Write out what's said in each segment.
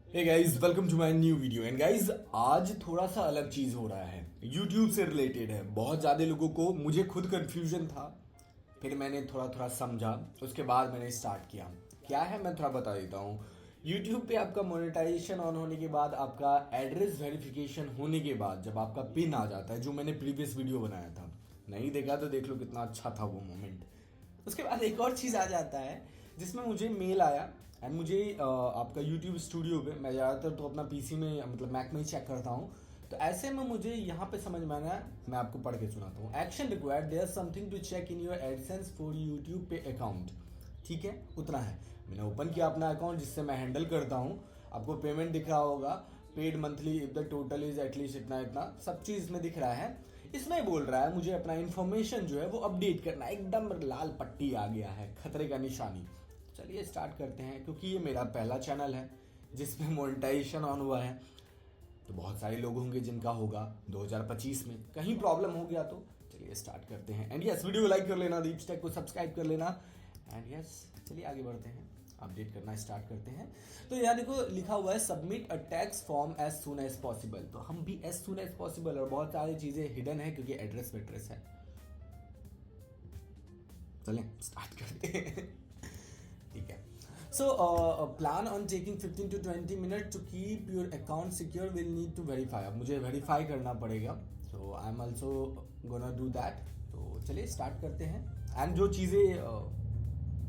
Hey guys, welcome to my new video. And guys, आज थोड़ा सा अलग चीज हो रहा है, YouTube से रिलेटेड है। बहुत ज़्यादा लोगों को, मुझे खुद कंफ्यूजन था, फिर मैंने थोड़ा थोड़ा समझा, उसके बाद मैंने स्टार्ट किया। क्या है मैं थोड़ा बता देता हूँ। YouTube पे आपका मोनेटाइजेशन ऑन होने के बाद, आपका एड्रेस वेरिफिकेशन होने के बाद, जब आपका पिन आ जाता है, जो मैंने प्रीवियस वीडियो बनाया था, नहीं देखा तो देख लो, कितना अच्छा था वो मोमेंट। उसके बाद एक और चीज़ आ जाता है जिसमें मुझे मेल आया। एंड मुझे आपका यूट्यूब स्टूडियो पे, मैं ज़्यादातर तो अपना पीसी में, मतलब मैक में ही चेक करता हूँ, तो ऐसे में मुझे यहाँ पे समझ में आना है। मैं आपको पढ़ के सुनाता हूँ। Action required, there something to check in your AdSense for YouTube पे अकाउंट। ठीक है, उतना है। मैंने ओपन किया अपना अकाउंट जिससे मैं हैंडल करता हूँ। आपको पेमेंट दिख रहा होगा, paid monthly if the total is at least इतना इतना, सब चीज़ इसमें दिख रहा है। इसमें बोल रहा है मुझे अपना इन्फॉर्मेशन जो है वो अपडेट करना है। एकदम लाल पट्टी आ गया है, खतरे का निशानी। चलिए स्टार्ट करते हैं, क्योंकि ये मेरा पहला चैनल है जिसमें मोनेटाइजेशन ऑन हुआ है। तो बहुत सारे लोग होंगे जिनका होगा 2025 में, कहीं प्रॉब्लम हो गया तो। चलिए स्टार्ट करते हैं। एंड यस, वीडियो को लाइक कर लेना, दीप टेक को सब्सक्राइब कर लेना। एंड यस, चलिए आगे बढ़ते हैं, अपडेट करना स्टार्ट करते हैं। तो यहाँ देखो लिखा हुआ है submit a tax form as soon as possible. तो हम भी एज सुन एज पॉसिबल, और बहुत सारी चीज़ें हिडन है क्योंकि एड्रेस वेड्रेस है। चलें स्टार्ट करते हैं। ठीक है। So, plan on taking 15 to 20 minutes to keep your account secure. Will need to verify. अब मुझे वेरीफाई करना पड़ेगा, so I am also gonna do that. तो चलिए स्टार्ट करते हैं। एंड जो चीज़ें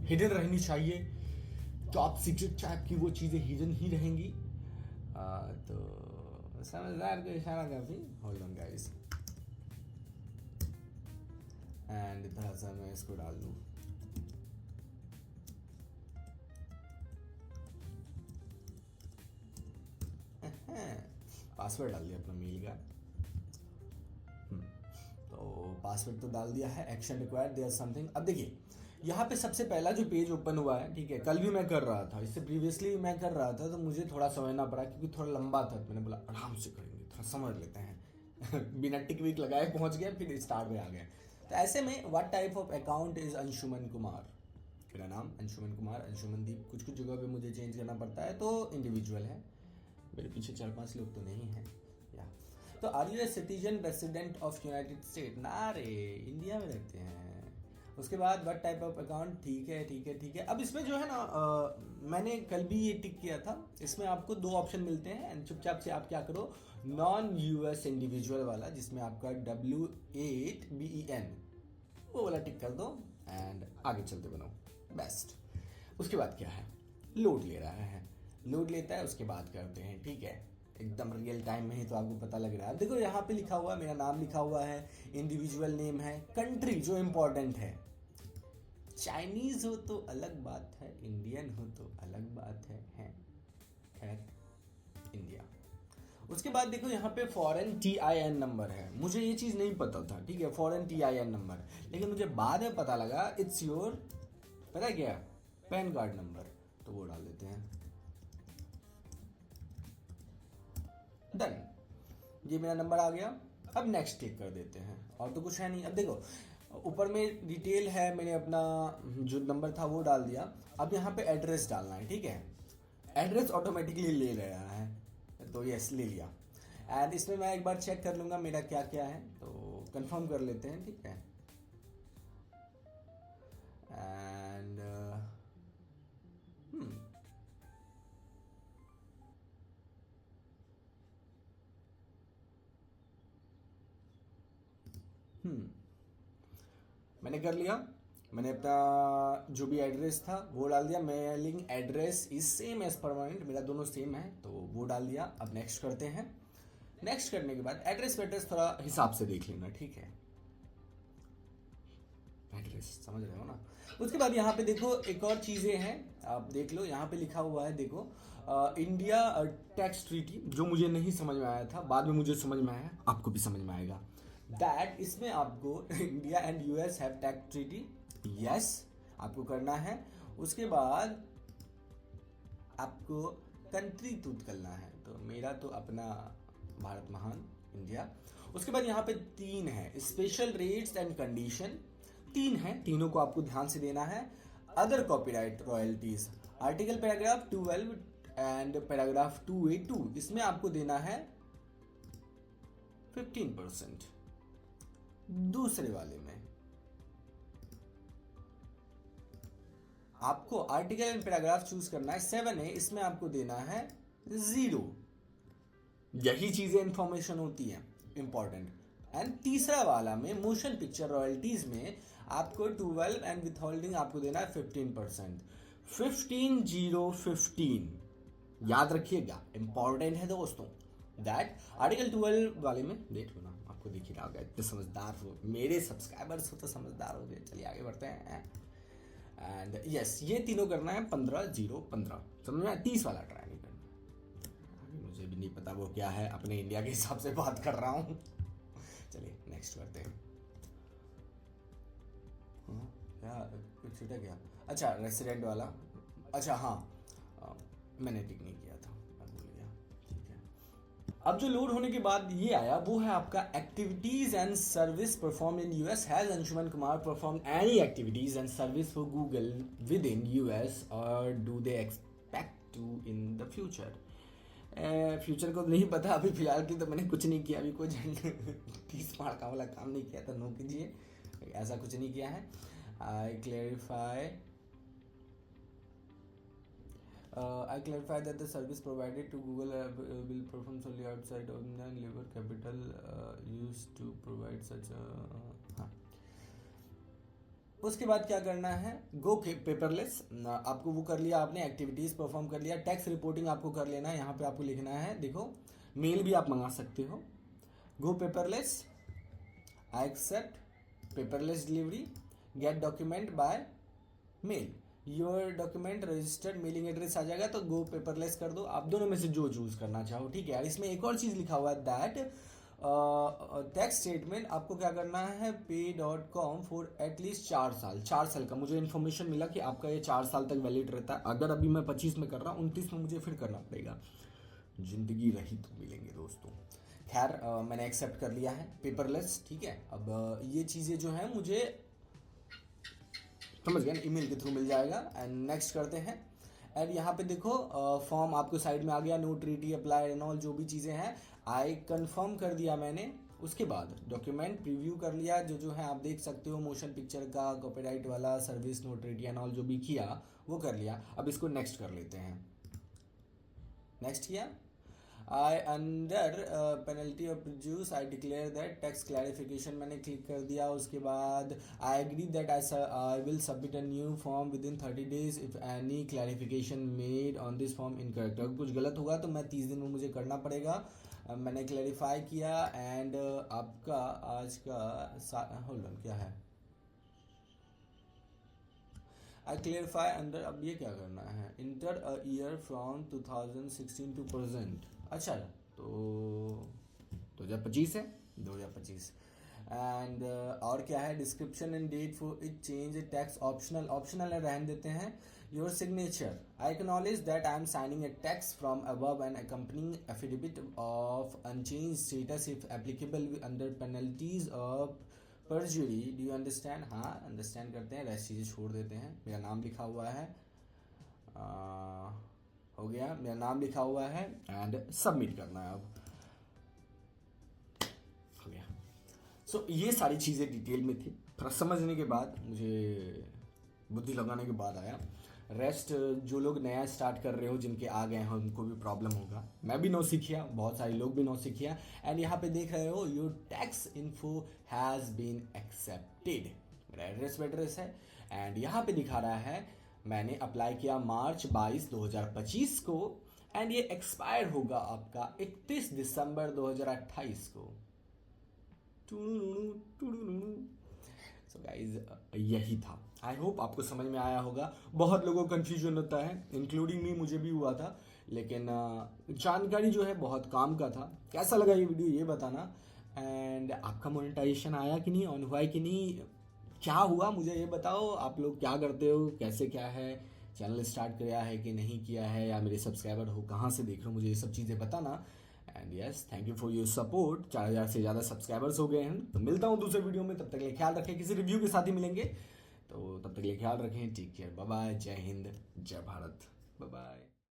हिडन रहनी चाहिए, टॉप सीक्रेट टाइप की, वो चीज़ें हिडन ही रहेंगी। तो समझदार को इशारा काफ़ी। होल्ड ऑन गाइस, एंड थोड़ा सा मैं इसको डाल दूँ। पासवर्ड डाल दिया अपना मेल का। तो पासवर्ड तो डाल दिया है। Action required, there something. अब देखिए यहाँ पे सबसे पहला जो पेज ओपन हुआ है, ठीक है, कल भी मैं कर रहा था, इससे प्रीवियसली मैं कर रहा था, तो मुझे थोड़ा समझना पड़ा क्योंकि थोड़ा लंबा था। तो मैंने बोला आराम से करेंगे, थोड़ा समझ लेते हैं। बिना टिक विक लगाए पहुंच गया, फिर स्टार्ट में आ गए। तो ऐसे में what type of account is Anshuman Kumar. मेरा नाम अंशुमन कुमार, अंशुमन दीप। कुछ कुछ जगह पे मुझे चेंज करना पड़ता है, तो इंडिविजुअल है। मेरे पीछे 4-5 लोग तो नहीं हैं या। तो are you a citizen resident of United State? ना रे, इंडिया में रहते हैं। उसके बाद व्हाट टाइप ऑफ अकाउंट, ठीक है ठीक है ठीक है। अब इसमें जो है ना, मैंने कल भी ये टिक किया था। इसमें आपको 2 ऑप्शन मिलते हैं, एंड चुपचाप से आप क्या करो, नॉन यूएस इंडिविजुअल वाला, जिसमें आपका W8BEN, वो वाला टिक कर दो एंड आगे चलते बनो, बेस्ट। उसके बाद क्या है, लोड ले रहा है, लोड लेता है, उसके बाद करते हैं। ठीक है, एकदम रियल टाइम में ही, तो आपको पता लग रहा है। देखो यहाँ पे लिखा हुआ है, मेरा नाम लिखा हुआ है, इंडिविजुअल नेम है, कंट्री जो इम्पोर्टेंट है, चाइनीज हो तो अलग बात है, इंडियन हो तो अलग बात है खैर, इंडिया। उसके बाद देखो यहाँ पे फॉरेन TIN नंबर है। मुझे ये चीज़ नहीं पता था, ठीक है, फॉरेन TIN नंबर, लेकिन मुझे बाद में पता लगा इट्स योर, पता है क्या, पैन कार्ड नंबर। तो वो डाल देते हैं, डन। ये मेरा नंबर आ गया। अब नेक्स्ट क्लिक कर देते हैं, और तो कुछ है नहीं। अब देखो ऊपर में डिटेल है, मैंने अपना जो नंबर था वो डाल दिया। अब यहाँ पे एड्रेस डालना है, ठीक है, एड्रेस ऑटोमेटिकली ले रहा है, तो यस ले लिया। एंड इसमें मैं एक बार चेक कर लूँगा मेरा क्या क्या है, तो कंफर्म कर लेते हैं, ठीक है। एंड मैंने कर लिया। मैंने अपना जो भी एड्रेस था वो डाल दिया। Mailing address is same as permanent, मेरा दोनों सेम है, तो वो डाल दिया। अब नेक्स्ट करते हैं। नेक्स्ट करने के बाद एड्रेस वेड्रेस थोड़ा हिसाब से देख लेना, ठीक है, एड्रेस समझ रहे हो ना। उसके बाद यहाँ पे देखो एक और चीज़ें हैं, आप देख लो, यहाँ पे लिखा हुआ है, देखो इंडिया टैक्स ट्रीटी, जो मुझे नहीं समझ में आया था, बाद में मुझे समझ में आया, आपको भी समझ में आएगा। दैट इसमें आपको India and US have tax treaty, yes आपको करना है। उसके बाद आपको कंट्री चूज करना है, तो मेरा तो अपना भारत महान इंडिया। उसके बाद यहाँ पे 3 है, स्पेशल रेट्स एंड कंडीशन, 3 है, तीनों को आपको ध्यान से देना है। Other copyright royalties, article paragraph 12 and paragraph 2A2 इसमें आपको देना है 15%। दूसरे वाले में आपको आर्टिकल एंड पैराग्राफ चूज करना है 7A, इसमें आपको देना है 0। यही चीजें इंफॉर्मेशन होती हैं इंपॉर्टेंट। एंड तीसरा वाला में मोशन पिक्चर रॉयल्टीज में आपको 12 एंड विथहोल्डिंग आपको देना है 15%। 15 याद रखिएगा, इंपॉर्टेंट है दोस्तों। दैट आर्टिकल 12 वाले में देख लो ना, आपको दिख ही रहा होगा, इतने समझदार हो मेरे सब्सक्राइबर्स हो तो समझदार हो गए। चलिए आगे बढ़ते हैं। एंड यस, ये तीनों करना है 15-0-15। समझ में? 30 वाला ट्राई नहीं करना, मुझे भी नहीं पता वो क्या है, अपने इंडिया के हिसाब से बात कर रहा हूँ। चलिए नेक्स्ट करते हैं। क्या कुछ छूटा क्या? अच्छा रेसिडेंट वाला, अच्छा हाँ, मैंने टिक नहीं किया था, मैं भूल गया। ठीक है, अब जो लोड होने के बाद ये आया वो है आपका activities and service perform in US. Has Anshuman Kumar perform any activities and service for Google with in US और do they expect to in the future? Future को नहीं पता, अभी फिलहाल की तो मैंने कुछ नहीं किया, अभी कुछ 30 मार्का वाला काम नहीं किया था, नो कीजिए, ऐसा कुछ नहीं किया है। I clarify that the service provided to Google will perform solely outside of the labor capital used to provide such a हाँ। उसके बाद क्या करना है? गो पेपरलेस, आपको वो कर लिया आपने, एक्टिविटीज परफॉर्म कर लिया, टैक्स रिपोर्टिंग आपको कर लेना है। यहाँ पे आपको लिखना है, देखो मेल भी आप मंगा सकते हो। Go paperless, I accept paperless delivery, get document by mail, your document registered mailing address आ जाएगा, तो गो पेपरलेस कर दो। आप दोनों में से जो चूज करना चाहो, ठीक है यार। इसमें एक और चीज लिखा हुआ है दैट टैक्स स्टेटमेंट आपको क्या करना है, pay.com फॉर एटलीस्ट 4 साल। 4 साल का मुझे इन्फॉर्मेशन मिला कि आपका ये 4 साल तक वैलिड रहता है। अगर अभी मैं 25 में कर रहा हूँ, 29 में मुझे फिर करना पड़ेगा। जिंदगी रही तो मिलेंगे दोस्तों। खैर मैंने एक्सेप्ट कर लिया है पेपरलेस, ठीक है। अब ये चीज़ें जो है मुझे समझ गया ना, ईमेल के थ्रू मिल जाएगा। एंड नेक्स्ट करते हैं। एंड यहाँ पे देखो फॉर्म आपको साइड में आ गया, no treaty apply and all जो भी चीज़ें हैं आई कंफर्म कर दिया मैंने। उसके बाद डॉक्यूमेंट प्रीव्यू कर लिया, जो है आप देख सकते हो, मोशन पिक्चर का, कॉपीराइट वाला, service, no treaty and all जो भी किया वो कर लिया। अब इसको नेक्स्ट कर लेते हैं। नेक्स्ट किया, I under penalty of produce I declare that tax clarification मैंने क्लिक कर दिया। उसके बाद I agree that I will submit a new form with in 30 days if any clarification made on this form incorrect. अगर कुछ गलत होगा तो मैं 30 दिन में मुझे करना पड़ेगा। मैंने क्लैरिफाई किया। एंड आपका आज का होल्ड ऑन क्या है, आई क्लियरफाई अंडर, अब ये क्या करना है, enter a year from 2016 to present. अच्छा तो 2025 है, 2025। एंड और क्या है, description and date for it change tax optional है, रहने देते हैं। Your signature, I acknowledge that I am signing a tax from above and accompanying affidavit of unchange status if applicable under penalties of perjury, do you understand? हाँ understand करते हैं, rest चीज़ें छोड़ देते हैं। मेरा नाम लिखा हुआ है, हो गया, मेरा नाम लिखा हुआ है एंड सबमिट करना है। अब हो गया। सो ये सारी चीज़ें डिटेल में थी, थोड़ा समझने के बाद, मुझे बुद्धि लगाने के बाद आया। रेस्ट जो लोग नया स्टार्ट कर रहे हो, जिनके आ गए हैं, उनको भी प्रॉब्लम होगा। मैं भी नौ सीखिया, बहुत सारे लोग भी नौ सीखिया। एंड यहाँ पे देख रहे हो, your tax info has been accepted, मेरा एड्रेस है। एंड यहाँ पे दिखा रहा है मैंने अप्लाई किया March 22, 2025 को। एंड ये एक्सपायर होगा आपका 31 दिसंबर 2028 को। सो गाइज यही था। आई होप आपको समझ में आया होगा। बहुत लोगों को कन्फ्यूजन होता है, इंक्लूडिंग मी, मुझे भी हुआ था, लेकिन जानकारी जो है बहुत काम का था। कैसा लगा ये वीडियो ये बताना। एंड आपका मोनेटाइजेशन आया कि नहीं, ऑन हुआ है कि नहीं, क्या हुआ मुझे ये बताओ। आप लोग क्या करते हो, कैसे क्या है, चैनल स्टार्ट किया है कि नहीं किया है, या मेरे सब्सक्राइबर हो, कहाँ से देख रहे हो, मुझे ये सब चीज़ें बताना। And yes, thank you for your support. 4000 से ज़्यादा सब्सक्राइबर्स हो गए हैं। तो मिलता हूँ दूसरे वीडियो में, तब तक के लिए ख्याल रखें। किसी रिव्यू के साथ ही मिलेंगे, तो तब तक के लिए ख्याल रखें। टेक केयर, बाय बाय, जय हिंद, जय भारत, बाय बाय।